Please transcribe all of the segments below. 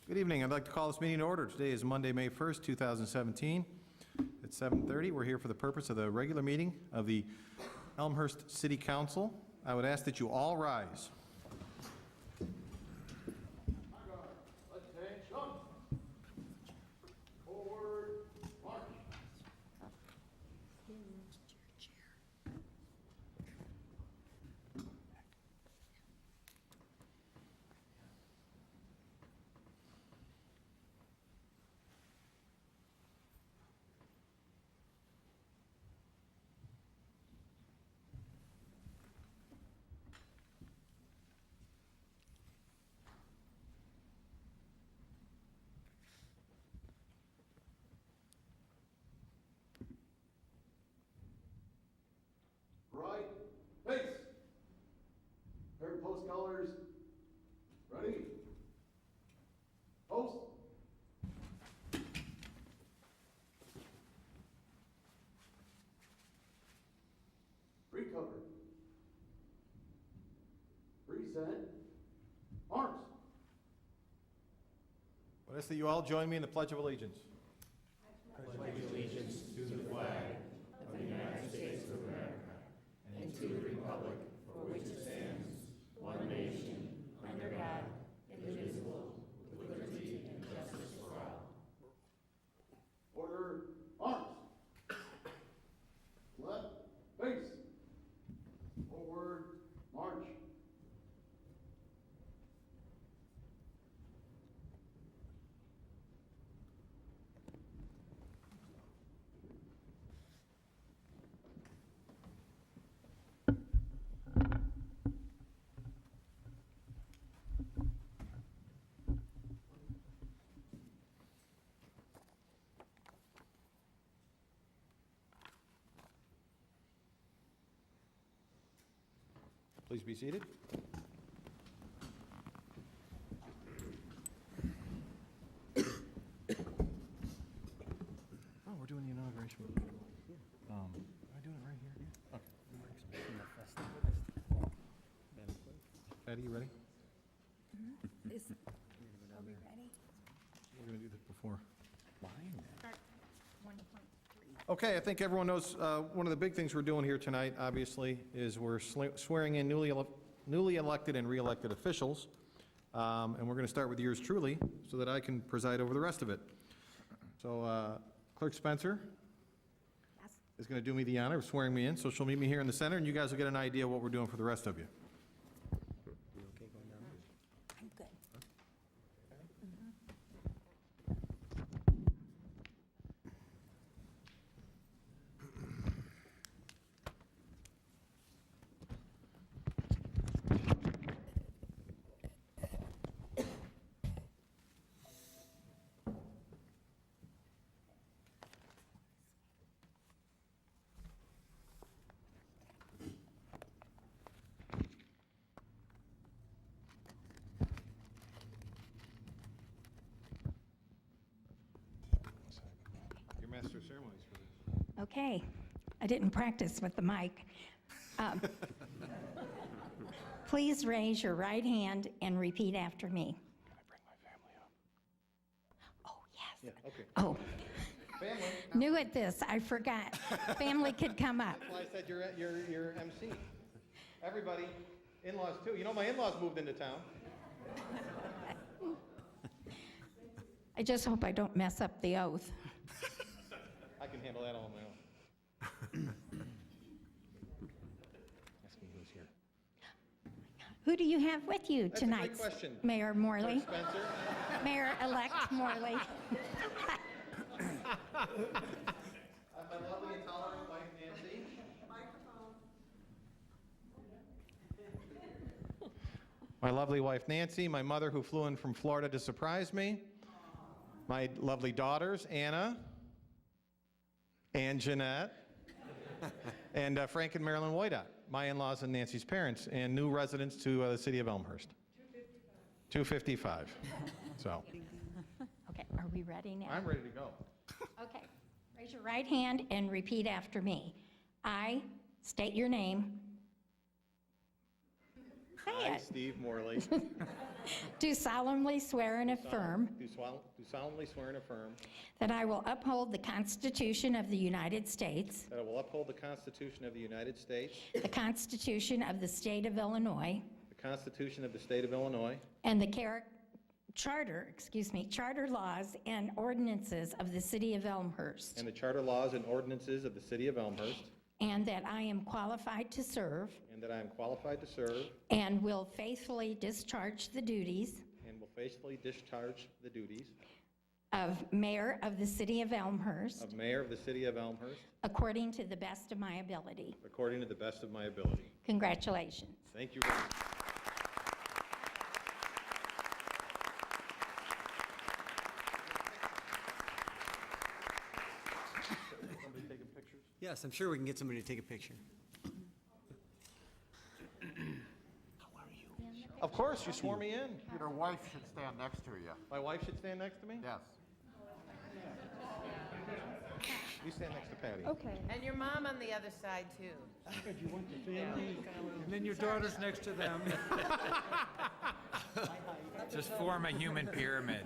Good evening. I'd like to call this meeting to order. Today is Monday, May 1st, 2017. At 7:30, we're here for the purpose of the regular meeting of the Elmhurst City Council. I would ask that you all rise. Attention! Forward, march! Right, face. Pair of post colors. Ready? Post. Recover. Reset. Arms. I would ask that you all join me in the Pledge of Allegiance. Order. Arms. Left. Face. Forward. March. Please be seated. Oh, we're doing the inauguration. Am I doing it right here? Okay. Patty, you ready? Are we ready? We're going to do this before. Start 1.3. Okay, I think everyone knows one of the big things we're doing here tonight, obviously, is we're swearing in newly elected and re-elected officials. And we're going to start with yours truly so that I can preside over the rest of it. So Clerk Spencer Yes. is going to do me the honor of swearing me in, so she'll meet me here in the center, and you guys will get an idea of what we're doing for the rest of you. I'm good. Your master of ceremonies for this. Okay. I didn't practice with the mic. Um, Please raise your right hand and repeat after me. Can I bring my family up? Oh, yes. Yeah, okay. Oh, Family. new at this, I forgot. Family could come up. That's why I said you're MC. Everybody, in-laws too. You know, my in-laws moved into town. I just hope I don't mess up the oath. I can handle that all on my own. Ask me who's here. Who do you have with you That's a great tonight? question. Mayor Morley, Clerk Spencer. Mayor-elect Morley. My lovely and tolerant wife, Nancy. My lovely wife, Nancy. My mother, who flew in from Florida to surprise me. My lovely daughters, Anna and Jeanette, and Frank and Marilyn Woydat, my in-laws and Nancy's parents, and new residents to the city of Elmhurst. 255. So, Okay, are we ready now? I'm ready to go. Okay, raise your right hand and repeat after me. I state your name. Say I, it. Steve Morley, Do solemnly swear and affirm do solemnly swear and affirm that I will uphold the Constitution of the United States, that I will uphold the Constitution of the United States, the Constitution of the State of Illinois, the Constitution of the State of Illinois, and the charter laws and ordinances of the City of Elmhurst, and the charter laws and ordinances of the City of Elmhurst, and that I am qualified to serve and that I am qualified to serve and will faithfully discharge the duties and will faithfully discharge the duties of Mayor of the City of Elmhurst of Mayor of the City of Elmhurst according to the best of my ability. according to the best of my ability. Congratulations. Thank you very much. Somebody taking pictures? Yes, I'm sure we can get somebody to take a picture. Of course, you swore me in. Your wife should stand next to you. My wife should stand next to me? Yes. You stand next to Patty. Okay. And your mom on the other side, too. And then your daughter's next to them. Just form a human pyramid.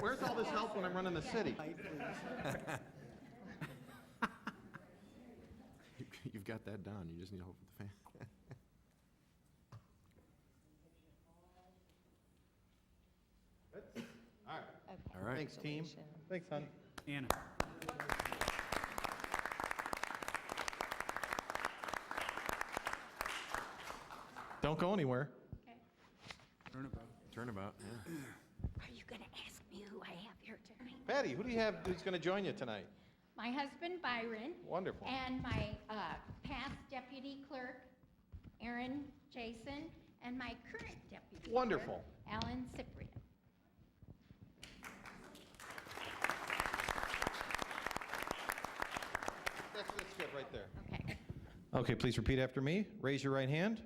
Where's all this help when I'm running the city? You've got that down. You just need to hope for the fan. All right. All right. Thanks, team. Thanks, hon. Anna. Don't go anywhere. Turnabout, yeah. Are you going to ask me who I have here tonight? Patty, who do you have who's going to join you tonight? My husband Byron Wonderful. and my past deputy clerk, Aaron Jason, and my current deputy Wonderful. clerk, Alan Cyprian. That's good right there. Okay. Okay, please repeat after me. Raise your right hand.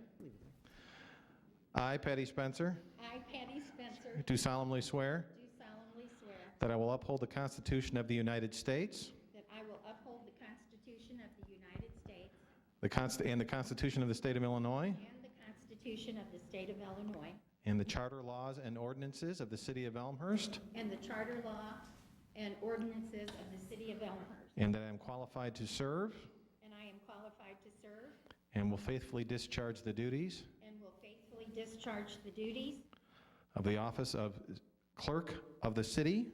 I, Patty Spencer, I, Patty Spencer, do solemnly swear do solemnly swear that I will uphold the Constitution of the United States that I will uphold the Constitution of the United States and the Constitution of the State of Illinois and the Constitution of the State of Illinois and the charter laws and ordinances of the City of Elmhurst, and the charter law and ordinances of the City of Elmhurst, and that I am qualified to serve and I am qualified to serve and will faithfully discharge the duties and will faithfully discharge the duties of the office of Clerk of the City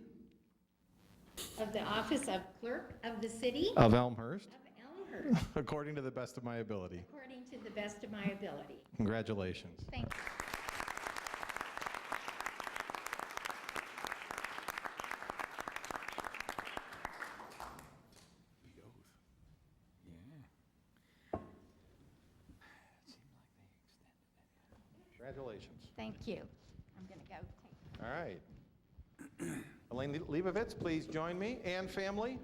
of the office of Clerk of the City of Elmhurst of Elmhurst according to the best of my ability. according to the best of my ability. Congratulations. Thank you. Congratulations. Thank you. I'm going to go take. All right. Elaine Leibovitz, please join me, and family.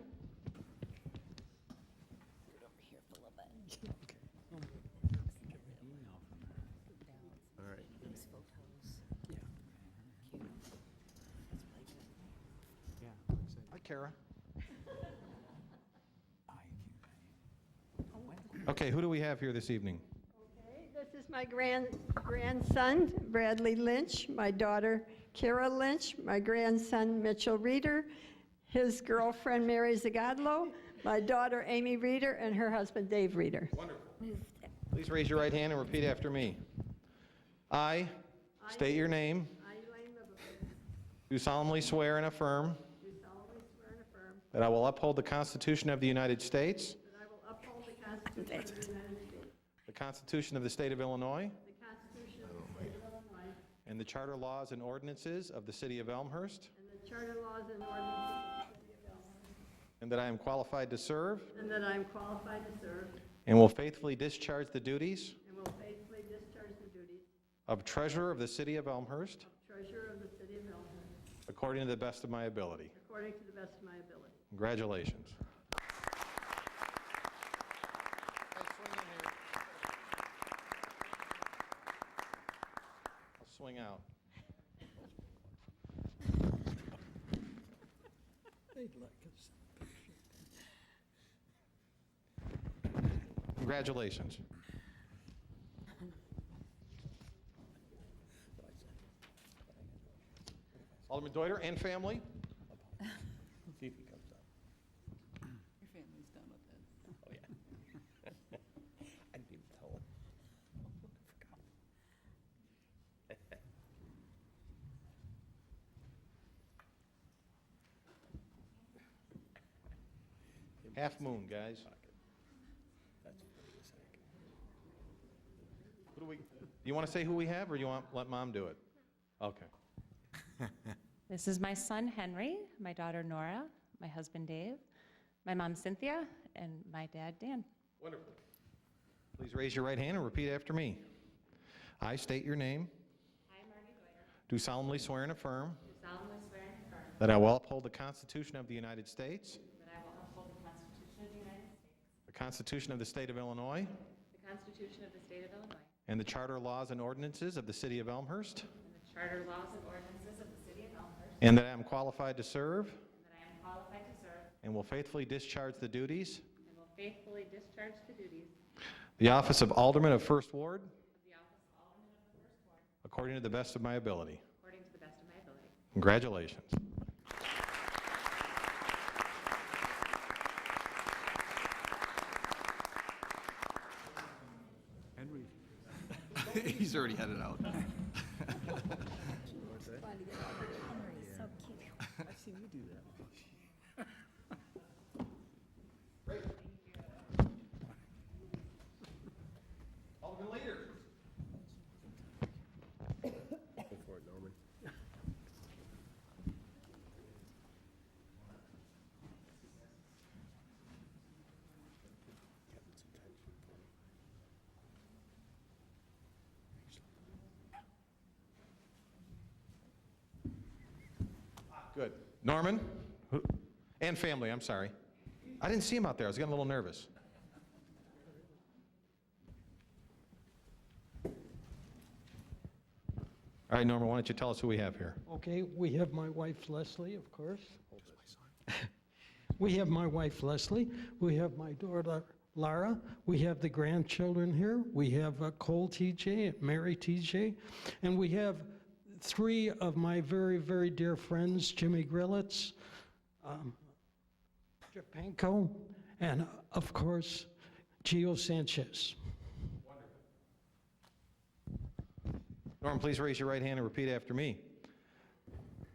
All right. Hi, Kara. Okay, who do we have here this evening? Okay, this is my grandson, Bradley Lynch, my daughter, Kara Lynch, my grandson, Mitchell Reeder, his girlfriend, Mary Zagadlo, my daughter, Amy Reeder, and her husband, Dave Reeder. Wonderful. Please raise your right hand and repeat after me. I state your name, I, Elaine Leibovitz, do solemnly swear and affirm do solemnly swear and affirm that I will uphold the Constitution of the United States, that I will uphold the Constitution of the United States, the Constitution of the State of Illinois, the Constitution of the State of Illinois, and the charter laws and ordinances of the City of Elmhurst, and the charter laws and ordinances of the City of Elmhurst, and that I am qualified to serve and that I am qualified to serve and will faithfully discharge the duties and will faithfully discharge the duties of Treasurer of the City of Elmhurst of Treasurer of the City of Elmhurst, according to the best of my ability. according to the best of my ability. Congratulations. I'll swing out. Congratulations. Alderman Deuter and family. See if he comes up. Your family's done with this. Oh, yeah. I didn't even tell him. I forgot. Half moon, guys. That's funny as heck. Do you want to say who we have, or do you want let Mom do it? Okay. This is my son, Henry, my daughter, Nora, my husband, Dave, my mom, Cynthia, and my dad, Dan. Wonderful. Please raise your right hand and repeat after me. I state your name. I, Marty Deuter, Do solemnly swear and affirm do solemnly swear and affirm that I will uphold the Constitution of the United States, that I will uphold the Constitution of the United States, the Constitution of the State of Illinois, the Constitution of the State of Illinois, and the charter laws and ordinances of the City of Elmhurst, and the charter laws and ordinances of the City of Elmhurst, and that I am qualified to serve and that I am qualified to serve and will faithfully discharge the duties and will faithfully discharge the duties the office of Alderman of First Ward of the office of Alderman of the First Ward according to the best of my ability. according to the best of my ability. Congratulations. Henry. He's already headed out. So cute. I've seen you do that. Alderman Leader. Go for it, Norman. Good. Norman? And family, I'm sorry. I didn't see him out there. I was getting a little nervous. All right, Norman, why don't you tell us who we have here? Okay, we have my wife Leslie, of course. We have my wife Leslie. We have my daughter Lara. We have the grandchildren here. We have Cole TJ, Mary TJ. And we have three of my very, very dear friends, Jimmy Grillitz, Japanko, and of course, Gio Sanchez. Norman, please raise your right hand and repeat after me.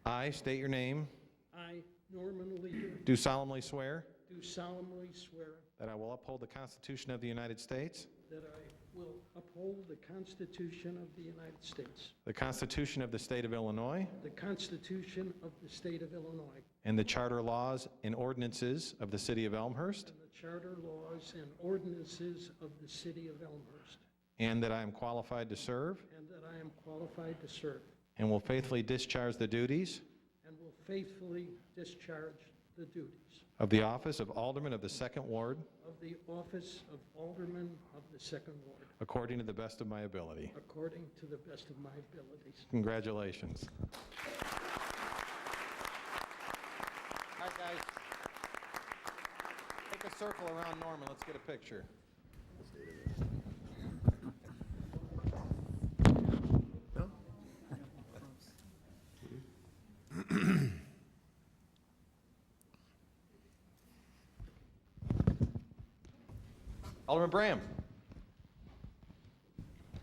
I state your name, I, Norman Leader, do solemnly swear do solemnly swear that I will uphold the Constitution of the United States, that I will uphold the Constitution of the United States, the Constitution of the State of Illinois, the Constitution of the State of Illinois, and the charter laws and ordinances of the City of Elmhurst, and the charter laws and ordinances of the City of Elmhurst, and that I am qualified to serve and that I am qualified to serve and will faithfully discharge the duties and will faithfully discharge the duties of the office of Alderman of the Second Ward of the office of Alderman of the Second Ward, according to the best of my ability. according to the best of my abilities. Congratulations. All right, guys. Take a circle around Norman. Let's get a picture. Alderman Bram.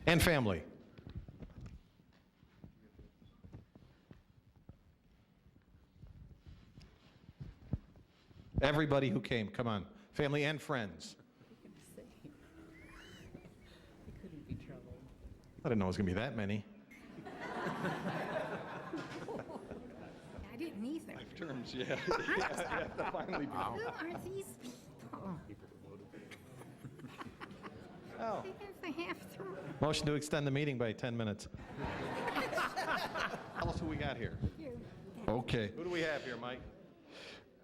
And family. Everybody who came, come on. Family and friends. It couldn't be troubled. I didn't know it was going to be that many. I didn't either. Terms, yeah. Finally. Who are these people? Oh. They have through. Motion to extend the meeting by 10 minutes. Tell us who we got here. Okay. Who do we have here, Mike?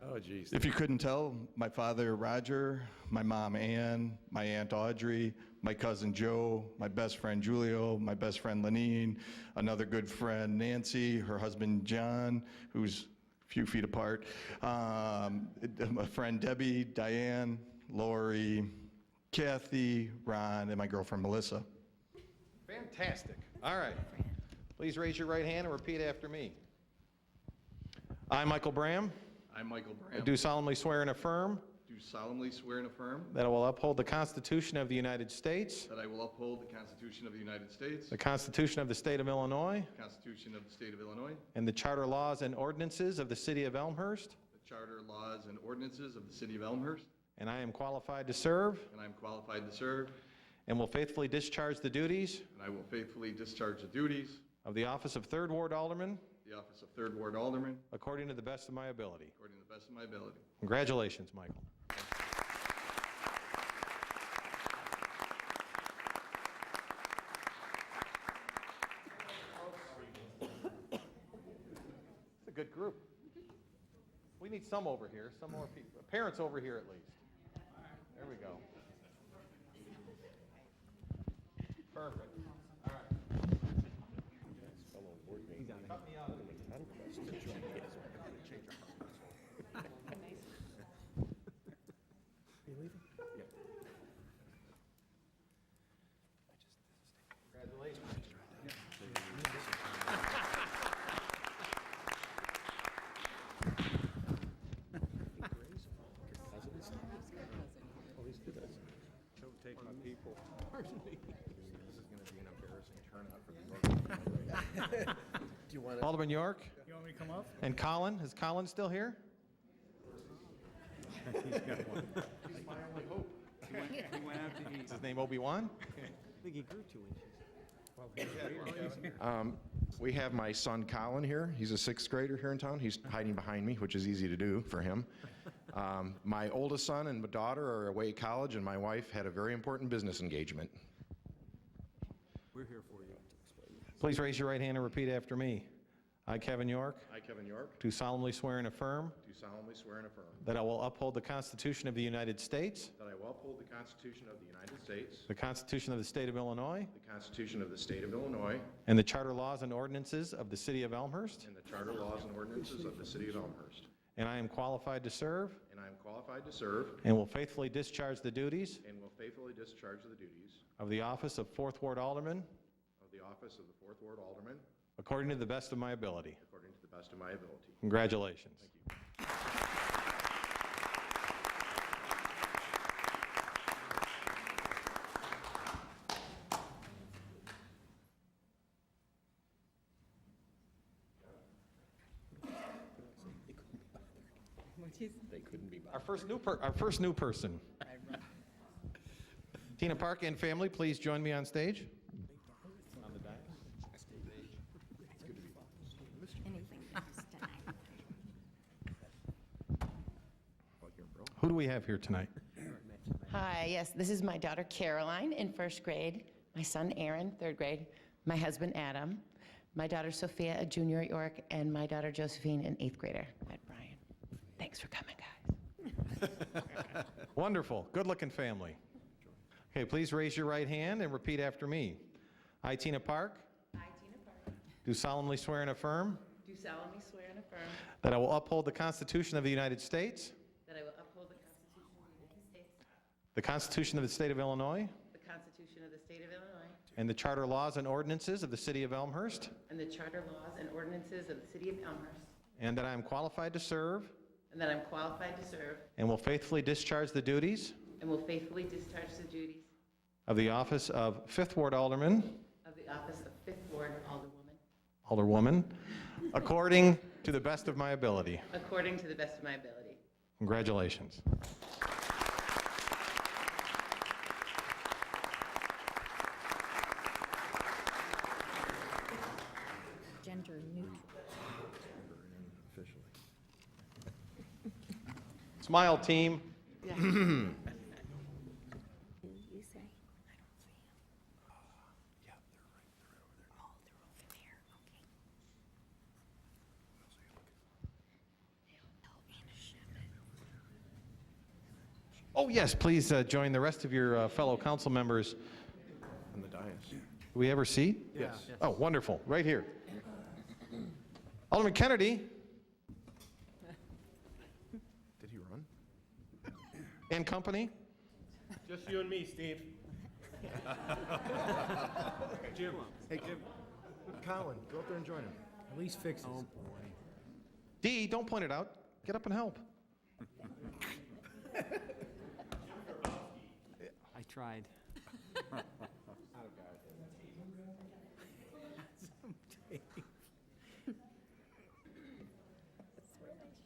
Oh, geez. If you couldn't tell, my father Roger, my mom Ann, my aunt Audrey, my cousin Joe, my best friend Julio, my best friend Lenine, another good friend Nancy, her husband John, who's a few feet apart, my friend Debbie, Diane, Lori, Kathy, Ron, and my girlfriend Melissa. Fantastic. All right. Please raise your right hand and repeat after me. I, Michael Bram, I, Michael Bram, do solemnly swear and affirm do solemnly swear and affirm that I will uphold the Constitution of the United States, that I will uphold the Constitution of the United States, the Constitution of the State of Illinois, the Constitution of the State of Illinois, and the charter laws and ordinances of the City of Elmhurst, the charter laws and ordinances of the City of Elmhurst, and I am qualified to serve and I am qualified to serve, and will faithfully discharge the duties and I will faithfully discharge the duties of the office of Third Ward Alderman of the office of Third Ward Alderman according to the best of my ability. according to the best of my ability. Congratulations, Michael. It's a good group. We need some over here, some more people, parents over here at least. There we go. Perfect. All right. Cut me out of it. Congratulations. Don't take my people. This is going to be an embarrassing turnout for the Do you want to? Alderman York You want me to come up? and Colin. Is Colin still here? He's got one. He's my only hope. He went out to eat. Is his name Obi-Wan? I think he grew 2 inches. We have my son Colin here. He's a 6th grader here in town. He's hiding behind me, which is easy to do for him. My oldest son and my daughter are away at college, and my wife had a very important business engagement. We're here for you. Please raise your right hand and repeat after me. I, Kevin York, I, Kevin York, do solemnly swear and affirm do solemnly swear and affirm that I will uphold the Constitution of the United States, that I will uphold the Constitution of the United States, the Constitution of the State of Illinois, the Constitution of the State of Illinois, and the charter laws and ordinances of the City of Elmhurst, and the charter laws and ordinances of the City of Elmhurst. and I am qualified to serve And I am qualified to serve and will faithfully discharge the duties and will faithfully discharge the duties of the office of Fourth Ward Alderman of the office of the 4th Ward Alderman according to the best of my ability. according to the best of my ability. Congratulations. They couldn't be Our first new person. Tina Park and family, please join me on stage. On the dais. Anything else tonight? Who do we have here tonight? Hi, yes, this is my daughter Caroline in 1st grade, my son Aaron, 3rd grade, my husband Adam, my daughter Sophia, a junior at York, and my daughter Josephine, an 8th grader at Bryan. Thanks for coming, guys. Wonderful. Good-looking family. Okay, please raise your right hand and repeat after me. I, Tina Park, I, Tina Park, do solemnly swear and affirm do solemnly swear and affirm that I will uphold the Constitution of the United States, that I will uphold the Constitution of the United States, the Constitution of the State of Illinois, the Constitution of the State of Illinois, and the charter laws and ordinances of the City of Elmhurst, and the charter laws and ordinances of the City of Elmhurst, and that I am qualified to serve and that I'm qualified to serve and will faithfully discharge the duties and will faithfully discharge the duties of the office of Fifth Ward Alderman, of the office of 5th Ward Alderwoman, according to the best of my ability. according to the best of my ability. Congratulations. Gender neutral. Officially. Smile, team. You say? I don't see him. Yeah, they're right over there. Oh, they're over there. Okay. Oh, yes, please join the rest of your fellow council members. On the dais. Do we have a seat? Yes. Oh, wonderful, right here. Alderman Kennedy Did he run? and company. Just you and me, Steve. Jim. Hey, Colin, go up there and join him. At least fix it. Oh, boy. Dee, don't point it out. Get up and help. I tried.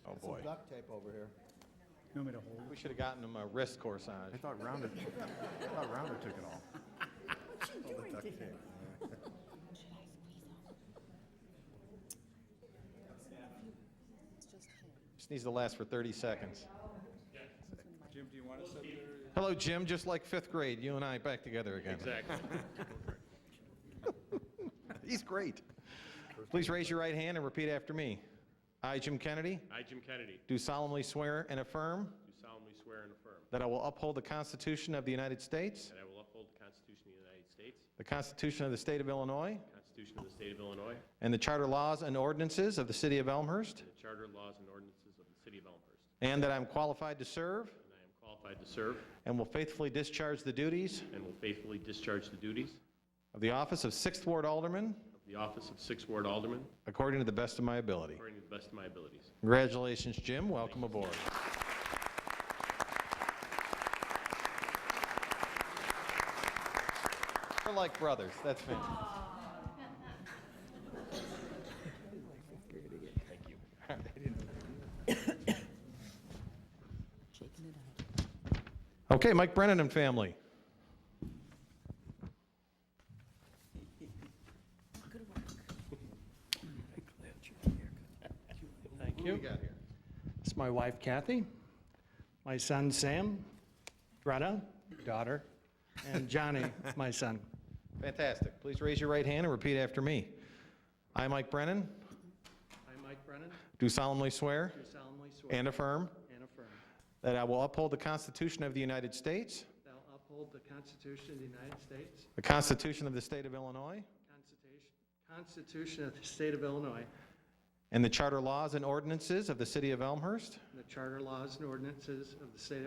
Oh, boy. Duct tape over here. We should have gotten him a wrist corsage. I thought Rounder took it all. Duct tape. Just needs to last for 30 seconds. Jim, do you want to sit there? Hello, Jim, just like 5th grade, you and I back together again. Exactly. He's great. Please raise your right hand and repeat after me. I, Jim Kennedy, I, Jim Kennedy, do solemnly swear and affirm do solemnly swear and affirm that I will uphold the Constitution of the United States, that I will uphold the Constitution of the United States, the Constitution of the State of Illinois, the Constitution of the State of Illinois, and the charter laws and ordinances of the City of Elmhurst, and the charter laws and ordinances of the City of Elmhurst, and that I am qualified to serve and I am qualified to serve and will faithfully discharge the duties and will faithfully discharge the duties of the office of 6th Ward Alderman of the office of 6th Ward Alderman according to the best of my ability. according to the best of my abilities. Congratulations, Jim. Welcome aboard. We're like brothers. That's fantastic. Okay, Mike Brennan and family. Thank Who you. we got here? It's my wife Kathy, my son Sam, Greta, daughter, and Johnny, my son. Fantastic. Please raise your right hand and repeat after me. I, Mike Brennan, I, Mike Brennan, do solemnly swear do solemnly swear and affirm and affirm that I will uphold the Constitution of the United States, that I will uphold the Constitution of the United States, the Constitution of the State of Illinois, Constitution of the State of Illinois, and the charter laws and ordinances of the City of Elmhurst, and the charter laws and ordinances of the City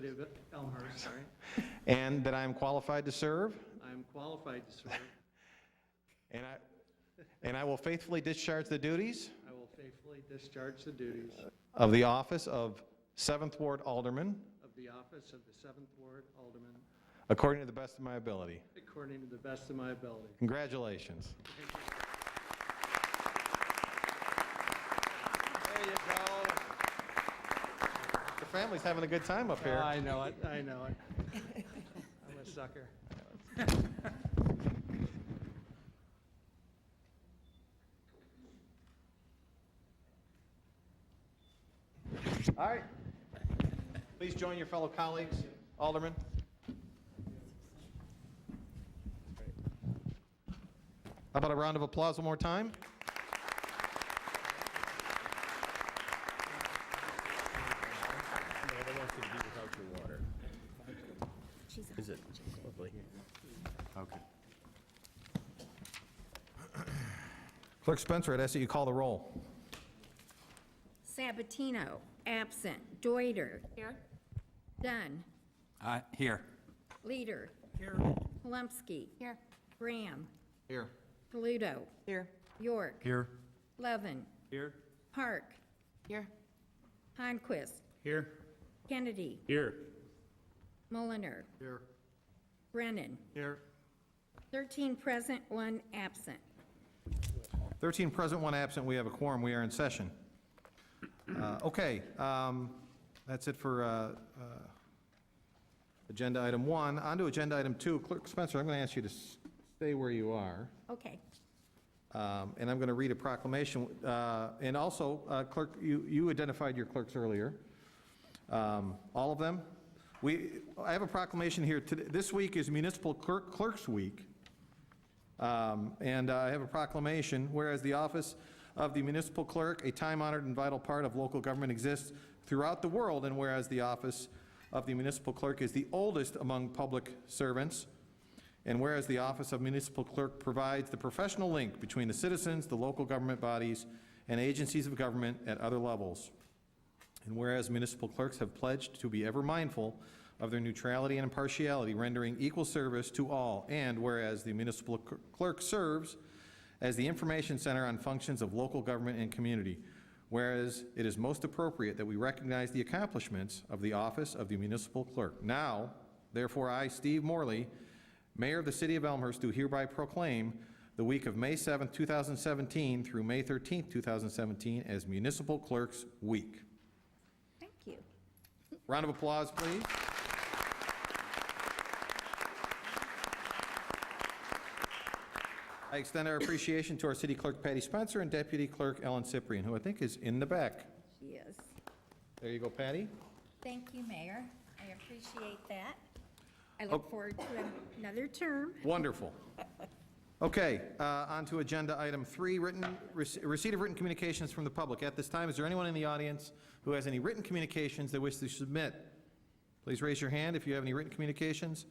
of Elmhurst, sorry. and that I am qualified to serve, I am qualified to serve. and I will faithfully discharge the duties I will faithfully discharge the duties of the office of 7th Ward Alderman of the office of the 7th Ward Alderman according to the best of my ability. according to the best of my ability. Congratulations. There you go. The family's having a good time up here. I know it, I know it. I'm a sucker. All right. Please join your fellow colleagues, Alderman. How about a round of applause one more time? I don't want you to be without your water. Is it? Lovely. Okay. Clerk Spencer, I'd ask that you call the roll. Sabatino, absent. Deuter. Here. Dunn. Here. Leader. Here. Holumsky. Here. Graham. Here. Paludo. Here. York. Here. Levin. Here. Park. Here. Honquist. Here. Kennedy. Here. Mulliner. Here. Brennan. Here. 13 present, 1 absent. 13 present, 1 absent. We have a quorum. We are in session. Okay, that's it for agenda item 1. On to agenda item 2. Clerk Spencer, I'm going to ask you to stay where you are. Okay. And I'm going to read a proclamation. And also, Clerk, you identified your clerks earlier. All of them. I have a proclamation here. This week is Municipal Clerks Week. And I have a proclamation, whereas the office of the municipal clerk, a time-honored and vital part of local government, exists throughout the world, and whereas the office of the municipal clerk is the oldest among public servants, and whereas the office of municipal clerk provides the professional link between the citizens, the local government bodies, and agencies of government at other levels, and whereas municipal clerks have pledged to be ever mindful of their neutrality and impartiality, rendering equal service to all, and whereas the municipal clerk serves as the information center on functions of local government and community, whereas it is most appropriate that we recognize the accomplishments of the office of the municipal clerk. Now, therefore, I, Steve Morley, Mayor of the City of Elmhurst, do hereby proclaim the week of May 7th, 2017 through May 13th, 2017 as Municipal Clerks Week. Thank you. Round of applause, please. I extend our appreciation to our City Clerk Patty Spencer and Deputy Clerk Ellen Cyprian, who I think is in the back. She is. There you go, Patty. Thank you, Mayor. I appreciate that. I look forward to another term. Wonderful. Okay, on to agenda item 3, receipt of written communications from the public. At this time, is there anyone in the audience who has any written communications they wish to submit? Please raise your hand if you have any written communications.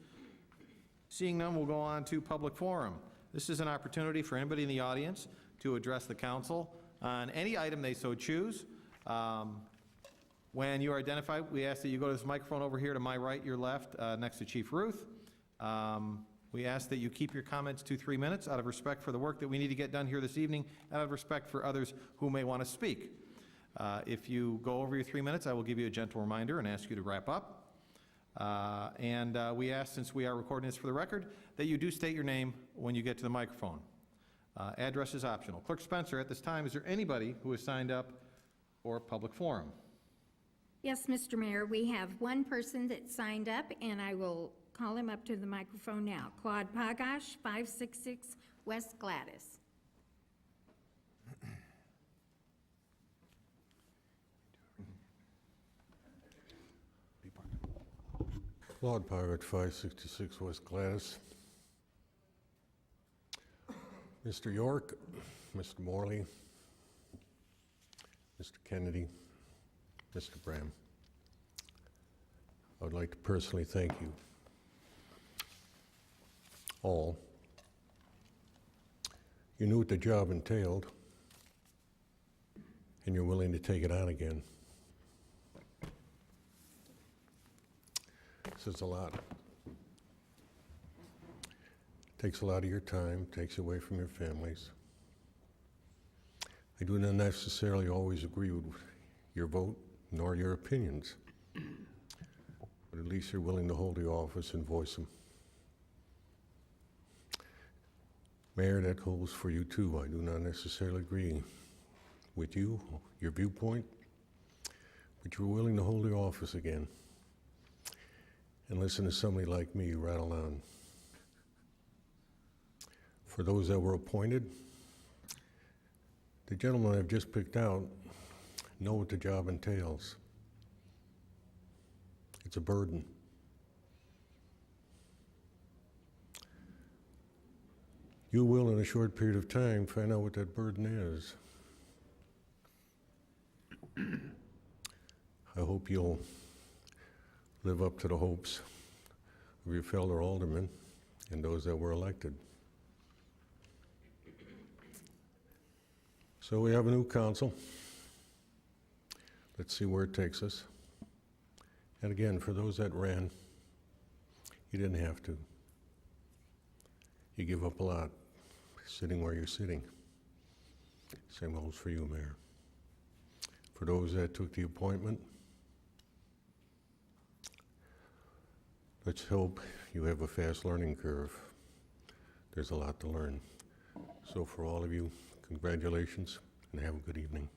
Seeing none, we'll go on to public forum. This is an opportunity for anybody in the audience to address the council on any item they so choose. When you are identified, we ask that you go to this microphone over here to my right, your left, next to Chief Ruth. We ask that you keep your comments to 3 minutes out of respect for the work that we need to get done here this evening, and out of respect for others who may want to speak. If you go over your 3 minutes, I will give you a gentle reminder and ask you to wrap up. We ask, since we are recording this for the record, that you do state your name when you get to the microphone. Address is optional. Clerk Spencer, at this time, is there anybody who has signed up for public forum? Yes, Mr. Mayor, we have one person that signed up, and I will call him up to the microphone now. Claude Pagash, 566 West Gladys. Claude Pagash, 566 West Gladys. Mr. York, Mr. Morley, Mr. Kennedy, Mr. Bram, I would like to personally thank you all. You knew what the job entailed, and you're willing to take it on again. This is a lot. Takes a lot of your time, takes away from your families. I do not necessarily always agree with your vote nor your opinions, but at least you're willing to hold the office and voice them. Mayor, that holds for you too. I do not necessarily agree with you, your viewpoint, but you're willing to hold the office again and listen to somebody like me rattle on. For those that were appointed, the gentleman I've just picked out know what the job entails. It's a burden. You will, in a short period of time, find out what that burden is. I hope you'll live up to the hopes of your fellow aldermen and those that were elected. So we have a new council. Let's see where it takes us. And again, for those that ran, you didn't have to. You give up a lot sitting where you're sitting. Same holds for you, Mayor. For those that took the appointment, let's hope you have a fast learning curve. There's a lot to learn. So for all of you, congratulations and have a good evening.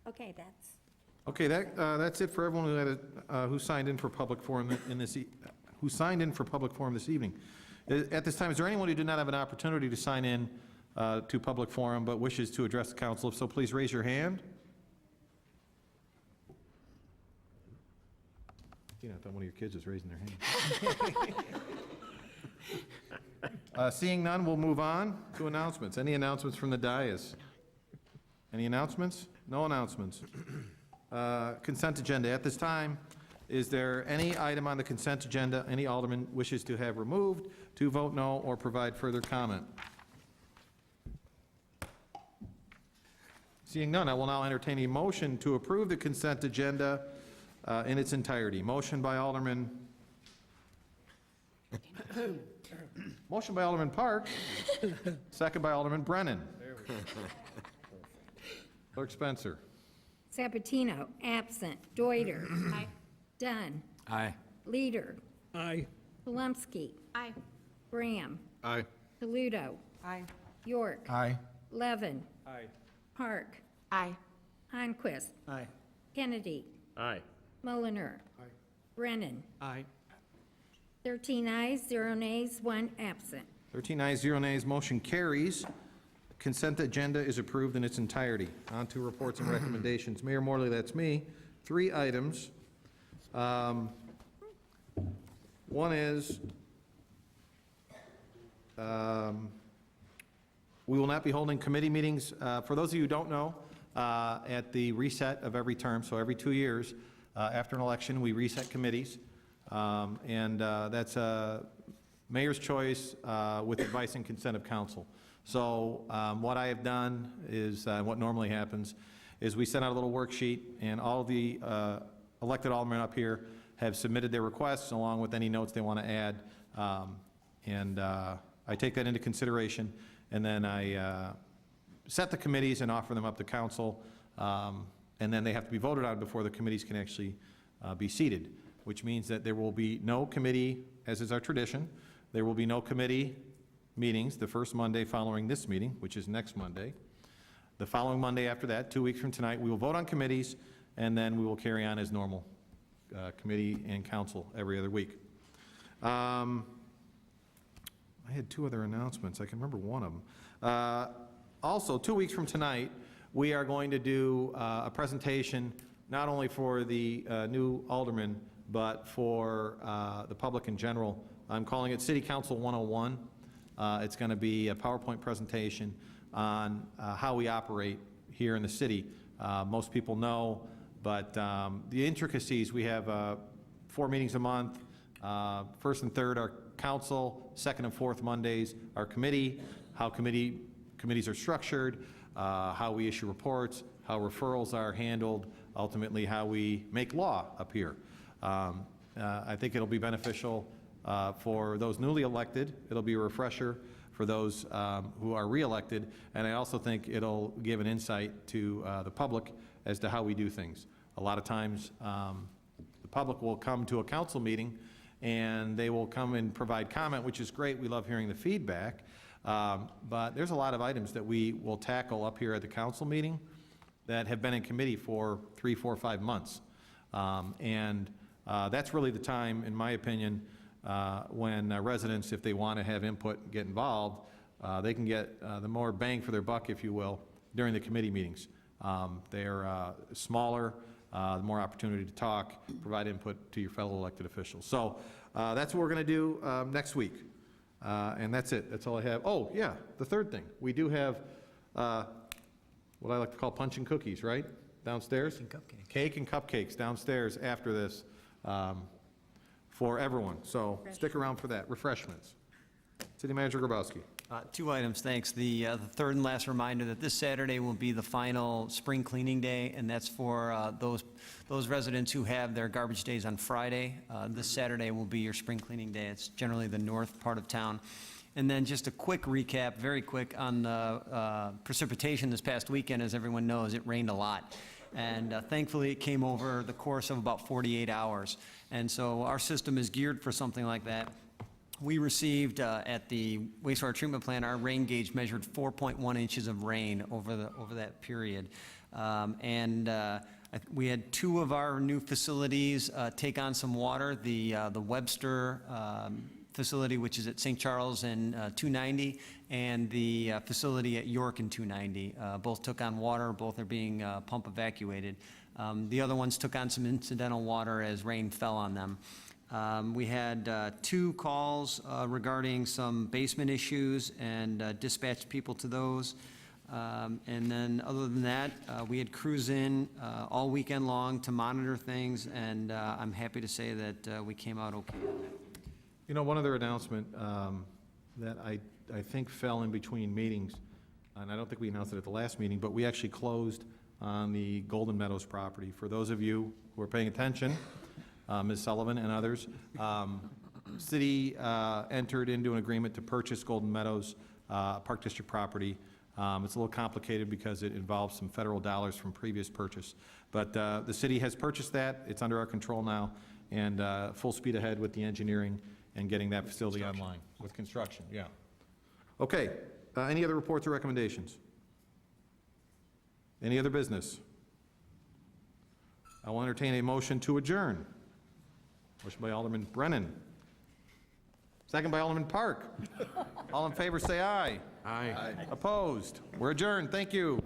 Okay, that's. Okay, that's it for everyone who had who signed in for public forum who signed in for public forum this evening. At this time, is there anyone who did not have an opportunity to sign in to public forum but wishes to address the council? If so, please raise your hand. I thought one of your kids was raising their hand. Seeing none, we'll move on to announcements. Any announcements from the dais? Any announcements? No announcements. Consent agenda. At this time, is there any item on the consent agenda any alderman wishes to have removed, to vote no, or provide further comment? Seeing none, I will now entertain a motion to approve the consent agenda in its entirety. Motion by Alderman Park, second by Alderman Brennan. Clerk Spencer. Sabatino, absent. Deuter. Aye. Dunn. Aye. Leader. Aye. Palumski. Aye. Graham. Aye. Toledo. Aye. York. Aye. Levin. Aye. Park. Aye. Honquist. Aye. Kennedy. Aye. Mulliner. Brennan. Aye. 13 ayes, 0 nays, 1 absent. 13 ayes, 0 nays, motion carries. Consent agenda is approved in its entirety. On to reports and recommendations. Mayor Morley, that's me. 3 items. One is, we will not be holding committee meetings. For those of you who don't know, at the reset of every term, so every 2 years, after an election, we reset committees. And that's a mayor's choice with advice and consent of council. So what I have done is, what normally happens, is we send out a little worksheet, and all of the elected aldermen up here have submitted their requests along with any notes they want to add. And I take that into consideration, and then I set the committees and offer them up to council, and then they have to be voted on before the committees can actually be seated, which means that there will be no committee, as is our tradition. There will be no committee meetings the first Monday following this meeting, which is next Monday. The following Monday after that, 2 weeks from tonight, we will vote on committees, and then we will carry on as normal, committee and council every other week. I had 2 other announcements. I can remember one of them. Also, 2 weeks from tonight, we are going to do a presentation not only for the new aldermen, but for the public in general. I'm calling it City Council 101. It's going to be a PowerPoint presentation on how we operate here in the city. Most people know, but the intricacies, we have 4 meetings a month. First and third are council, second and fourth Mondays are committee, how committees are structured, how we issue reports, how referrals are handled, ultimately how we make law up here. I think it'll be beneficial for those newly elected. It'll be a refresher for those who are re-elected, and I also think it'll give an insight to the public as to how we do things. A lot of times, the public will come to a council meeting and they will come and provide comment, which is great. We love hearing the feedback, but there's a lot of items that we will tackle up here at the council meeting that have been in committee for 3, 4, 5 months. That's really the time, in my opinion, when residents, if they want to have input, get involved, they can get the more bang for their buck, if you will, during the committee meetings. They're smaller, the more opportunity to talk, provide input to your fellow elected officials. So that's what we're going to do next week. And that's it. That's all I have. Oh, yeah, the third thing. We do have what I like to call punch and cookies, right? Downstairs? Cake and cupcakes downstairs after this for everyone. So stick around for that. Refreshments. City Manager Grabowski. 2 items, thanks. The third and last reminder that this Saturday will be the final spring cleaning day, and that's for those residents who have their garbage days on Friday. This Saturday will be your spring cleaning day. It's generally the north part of town. And then just a quick recap, very quick, on the precipitation this past weekend. As everyone knows, it rained a lot. And thankfully, it came over the course of about 48 hours. And so our system is geared for something like that. We received at the wastewater treatment plant, our rain gauge measured 4.1 inches of rain over that period. We had 2 of our new facilities take on some water. The Webster facility, which is at St. Charles and 290, and the facility at York and 290. Both took on water. Both are being pump evacuated. The other ones took on some incidental water as rain fell on them. We had 2 calls regarding some basement issues and dispatched people to those. And then other than that, we had crews in all weekend long to monitor things, and I'm happy to say that we came out okay on that. You know, one other announcement that I think fell in between meetings, and I don't think we announced it at the last meeting, but we actually closed on the Golden Meadows property. For those of you who are paying attention, Ms. Sullivan and others, city entered into an agreement to purchase Golden Meadows Park District property It's a little complicated because it involves some federal dollars from previous purchase. But the city has purchased that. It's under our control now, and full speed ahead with the engineering and getting that facility online. With construction, yeah. Okay, any other reports or recommendations? Any other business? I will entertain a motion to adjourn. Motion by Alderman Brennan. Second by Alderman Park. All in favor, say aye. Aye. Opposed? We're adjourned. Thank you.